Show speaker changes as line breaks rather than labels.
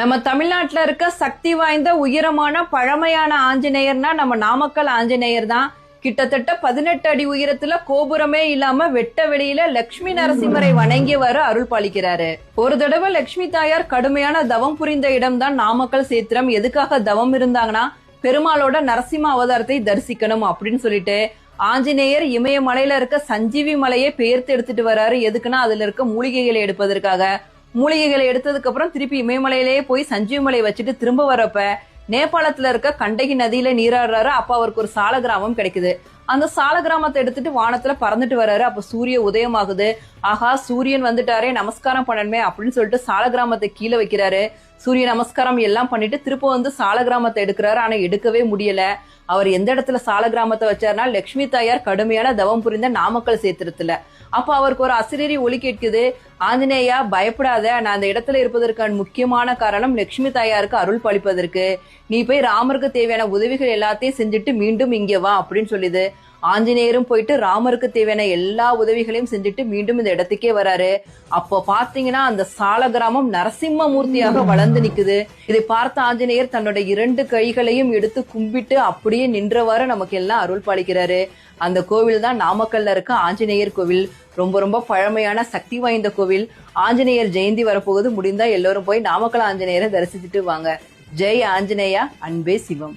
நம்ம தமிழ்நாட்டுல இருக்க சக்தி வாய்ந்த உயரமான பழமையான ஆஞ்சநேயர்னா நம்ம நாமக்கல் ஆஞ்சநேயர் தான். கிட்டத்தட்ட 18 அடி உயரத்துல கோபுரமே இல்லாம வெட்ட வெளியில லட்சுமி நரசிம்மரை வணங்கியவாறு அருள் பாலிக்கிறாரு. ஒரு தடவை லட்சுமி தாயார் கடுமையான தவம் புரிந்த இடம் தான் நாமக்கல் சேத்திரம். எதுக்காக தவம் இருந்தாங்கன்னா பெருமாளோட நரசிம்ம அவதாரத்தை தரிசிக்கணும் அப்படின்னு சொல்லிட்டு ஆஞ்சநேயர் இமயமலையில இருக்க சஞ்சீவி மலையை பெயர்த்து எடுத்துட்டு வர்றாரு. எதுக்குன்னா அதுல இருக்க மூலிகைகளை எடுப்பதற்காக. மூலிகைகளை எடுத்ததுக்கு அப்புறம் திருப்பி இமயமலையிலேயே போய் சஞ்சீவி மலை வச்சுட்டு திரும்ப வரப்ப நேபாளத்துல இருக்க கண்டகி நதியில நீராடுறாரு. அப்ப அவருக்கு ஒரு சால கிராமம் கிடைக்குது. அந்த சால கிராமத்தை எடுத்துட்டு வானத்துல பறந்துட்டு வர்றாரு. அப்ப சூரிய உதயமாகுது. ஆஹா, சூரியன் வந்துட்டாரே, நமஸ்காரம் பண்ணணுமே அப்படின்னு சொல்லிட்டு சால கிராமத்தை கீழே வைக்கிறாரு. சூரிய நமஸ்காரம் எல்லாம் பண்ணிட்டு திருப்ப வந்து சால கிராமத்தை எடுக்கிறாரு. ஆனா எடுக்கவே முடியல. அவர் எந்த இடத்துல சால கிராமத்தை வச்சாருன்னா லட்சுமி தாயார் கடுமையான தவம் புரிந்த நாமக்கல் சேத்திரத்துல. அப்ப அவருக்கு ஒரு அசிரீரி ஒலி கேட்குது. ஆஞ்சநேயா, பயப்படாத, நான் அந்த இடத்துல இருப்பதற்கான முக்கியமான காரணம் லட்சுமி தாயாருக்கு அருள் பளிப்பதற்கு. நீ போய் ராமருக்கு தேவையான உதவிகள் எல்லாத்தையும் செஞ்சுட்டு மீண்டும் இங்க வா அப்படின்னு சொல்லிது. ஆஞ்சநேயரும் போயிட்டு ராமருக்கு தேவையான எல்லா உதவிகளையும் செஞ்சுட்டு மீண்டும் இந்த இடத்துக்கே வராரு. அப்போ பாத்தீங்கன்னா அந்த சால கிராமம் நரசிம்ம மூர்த்தியாக வளர்ந்து நிக்குது. இதை பார்த்த ஆஞ்சநேயர் தன்னோட 2 கைகளையும் எடுத்து கும்பிட்டு அப்படியே நின்றவாறு நமக்கு எல்லாம் அருள் பாலிக்கிறாரு. அந்த கோவில் தான் நாமக்கல்ல இருக்க ஆஞ்சநேயர் கோவில். ரொம்ப ரொம்ப பழமையான சக்தி வாய்ந்த கோவில். ஆஞ்சநேயர் ஜெயந்தி வரப்போகுது. முடிந்தா எல்லாரும் போய் நாமக்கல் ஆஞ்சநேயரை தரிசிச்சுட்டு வாங்க. ஜெய் ஆஞ்சநேயா, அன்பே சிவம்.